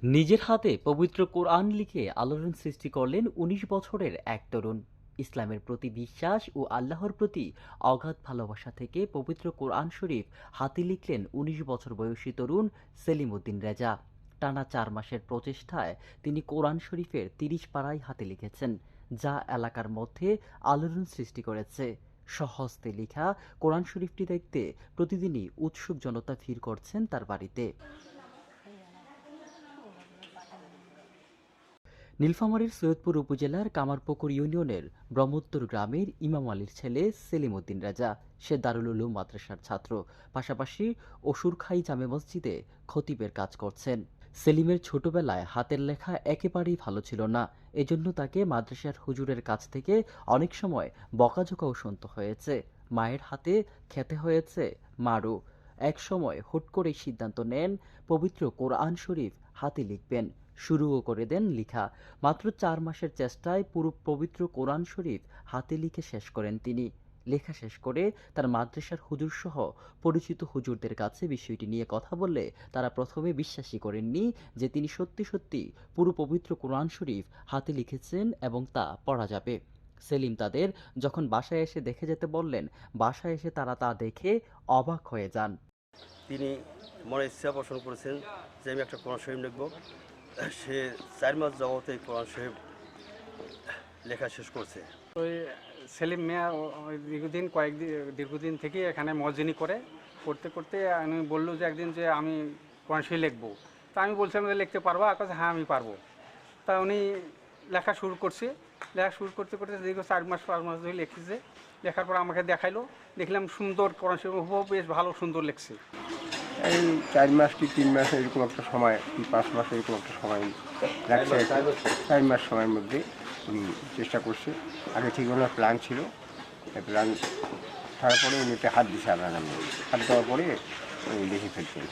নিজের হাতে পবিত্র কোরআন লিখে আলোড়ন সৃষ্টি করলেন ১৯ বছরের এক তরুণ। ইসলামের প্রতি বিশ্বাস ও আল্লাহর প্রতি অগাধ ভালোবাসা থেকে পবিত্র কোরআন শরীফ হাতে লিখলেন ১৯ বছর বয়সী তরুণ সেলিম উদ্দিন রেজা। টানা ৪ মাসের প্রচেষ্টায় তিনি কোরআন শরীফের ৩০ পারাই হাতে লিখেছেন, যা এলাকার মধ্যে আলোড়ন সৃষ্টি করেছে। স্বহস্তে লেখা কোরআন শরীফটি দেখতে প্রতিদিনই উৎসুক জনতা ভিড় করছেন তার বাড়িতে। নীলফামারীর সৈয়দপুর উপজেলার কামারপুকুর ইউনিয়নের ব্রহ্মোত্তর গ্রামের ইমাম আলীর ছেলে সেলিম উদ্দিন রাজা। সে দারুল উলুম মাদ্রাসার ছাত্র, পাশাপাশি অসুরখাই জামে মসজিদে খতিবের কাজ করছেন। সেলিমের ছোটবেলায় হাতের লেখা একেবারেই ভালো ছিল না, এজন্য তাকে মাদ্রাসার হুজুরের কাছ থেকে অনেক সময় বকাঝকাও শুনতে হয়েছে। মায়ের হাতে খেতে হয়েছে মারও। এক সময় হুট করেই সিদ্ধান্ত নেন পবিত্র কোরআন শরীফ হাতে লিখবেন। শুরুও করে দেন লিখা। মাত্র ৪ মাসের চেষ্টায় পুরো পবিত্র কোরআন শরীফ হাতে লিখে শেষ করেন তিনি। লেখা শেষ করে তার মাদ্রাসার হুজুরসহ পরিচিত হুজুরদের কাছে বিষয়টি নিয়ে কথা বললে তারা প্রথমে বিশ্বাসই করেননি যে তিনি সত্যি সত্যি পুরো পবিত্র কোরআন শরীফ হাতে লিখেছেন এবং তা পড়া যাবে। সেলিম তাদের যখন বাসায় এসে দেখে যেতে বললেন, বাসায় এসে তারা তা দেখে অবাক হয়ে যান। তিনি মনে ইচ্ছা পোষণ করেছেন যে আমি একটা কোরআন শরীফ লিখব। সে ৪ মাস জগতে কোরআন শরীফ লেখা শেষ করছে। ওই সেলিম মিয়া ওই দীর্ঘদিন থেকে এখানে মসজিনি করতে করতে আমি বললো যে একদিন যে আমি কোরআন শরীফ লিখবো। তা আমি বলছিলাম যে লিখতে পারবো, আর কাছে হ্যাঁ আমি পারবো। তা উনি লেখা শুরু করতে করতে দীর্ঘ ৪ মাস ৫ মাস ধরে লিখেছে। লেখার পর আমাকে দেখাইলো, দেখলাম সুন্দর কোরআন শরীফ হুবহু বেশ ভালো সুন্দর লিখছে। এই ৪ মাস কি ৩ মাস এরকম একটা সময়, কি ৫ মাস এরকম একটা সময় লাগছে। ৪ মাস সময়ের মধ্যে উনি চেষ্টা করছে। আগে ঠিক ওনার প্ল্যান ছিল, প্ল্যান থাকার পরে উনি একটা হাত দিছে আমার নামে। হাত দেওয়ার পরে উনি লিখে ফেলছেন।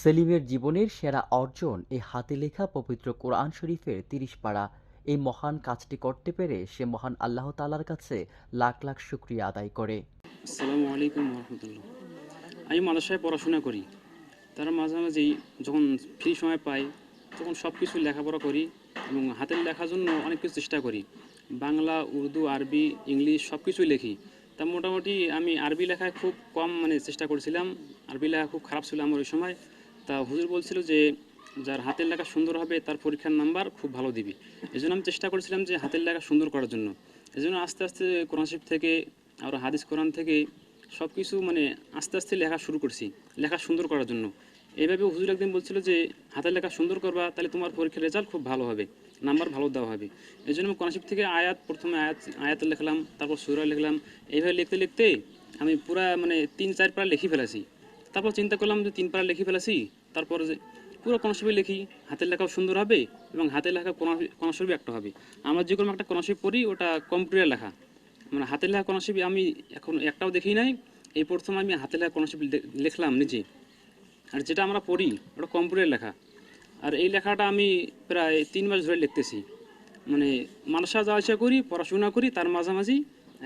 সেলিমের জীবনের সেরা অর্জন এই হাতে লেখা পবিত্র কোরআন শরীফের ৩০ পারা। এই মহান কাজটি করতে পেরে সে মহান আল্লাহ তাআলার কাছে লাখ লাখ শুকরিয়া আদায় করে। আসসালামু আলাইকুম রহমতুল্লাহ। আমি মাদ্রাসায় পড়াশোনা করি, তার মাঝামাঝি যখন ফ্রি সময় পাই তখন সব কিছু লেখাপড়া করি এবং হাতের লেখার জন্য অনেক কিছু চেষ্টা করি। বাংলা, উর্দু, আরবি, ইংলিশ সব কিছুই লিখি। তা মোটামুটি আমি আরবি লেখায় খুব কম চেষ্টা করেছিলাম। আরবি লেখা খুব খারাপ ছিল আমার ওই সময়। তা হুজুর বলছিল যে যার হাতের লেখা সুন্দর হবে তার পরীক্ষার নাম্বার খুব ভালো দিবি। এই জন্য আমি চেষ্টা করেছিলাম যে হাতের লেখা সুন্দর করার জন্য। এই জন্য আস্তে আস্তে কোরআন শরীফ থেকে আর হাদিস কোরআন থেকে সব কিছু আস্তে আস্তে লেখা শুরু করছি, লেখা সুন্দর করার জন্য। এইভাবে হুজুর একদিন বলছিল যে হাতের লেখা সুন্দর করবা, তাহলে তোমার পরীক্ষার রেজাল্ট খুব ভালো হবে, নাম্বার ভালো দেওয়া হবে। এই জন্য আমি কোরআন শরীফ থেকে প্রথমে আয়াত লিখলাম, তারপর সূরা লিখলাম। এইভাবে লিখতে লিখতে আমি পুরা ৩-৪ পারা লিখে ফেলেছি। তারপর চিন্তা করলাম যে ৩ পারা লিখে ফেলেছি, তারপর যে পুরো কোরআন শরীফ লিখি, হাতের লেখাও সুন্দর হবে এবং হাতের লেখা কোরআন শরীফ একটা হবে। আমরা যে কোনো একটা কোরআন শরীফ পড়ি ওটা কম্পিউটারে লেখা, হাতের লেখা কোরআন শরীফ আমি এখন একটাও দেখি নাই। এই প্রথম আমি হাতের লেখা কোরআন শরীফ লিখলাম নিজে। আর যেটা আমরা পড়ি ওটা কম্পিউটারে লেখা। আর এই লেখাটা আমি প্রায় ৩ মাস ধরে লিখতেছি। মাদ্রাসা যাওয়া আসা করি, পড়াশোনা করি, তার মাঝামাঝি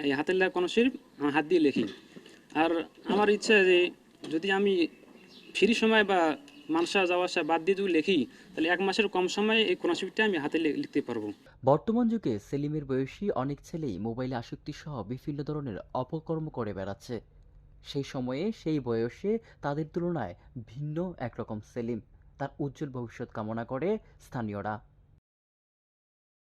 এই হাতের লেখা কোরআন শরীফ হাত দিয়ে লিখি। আর আমার ইচ্ছা যে যদি আমি ফ্রি সময় বা মাদ্রাসা যাওয়া আসা বাদ দিয়ে যদি লিখি, তাহলে ১ মাসের কম সময়ে এই কোরআন শরীফটা আমি হাতে লিখতে পারবো। বর্তমান যুগে সেলিমের বয়সী অনেক ছেলেই মোবাইলে আসক্তি সহ বিভিন্ন ধরনের অপকর্ম করে বেড়াচ্ছে। সেই সময়ে সেই বয়সে তাদের তুলনায় ভিন্ন একরকম সেলিম। তার উজ্জ্বল ভবিষ্যৎ কামনা করে স্থানীয়রা।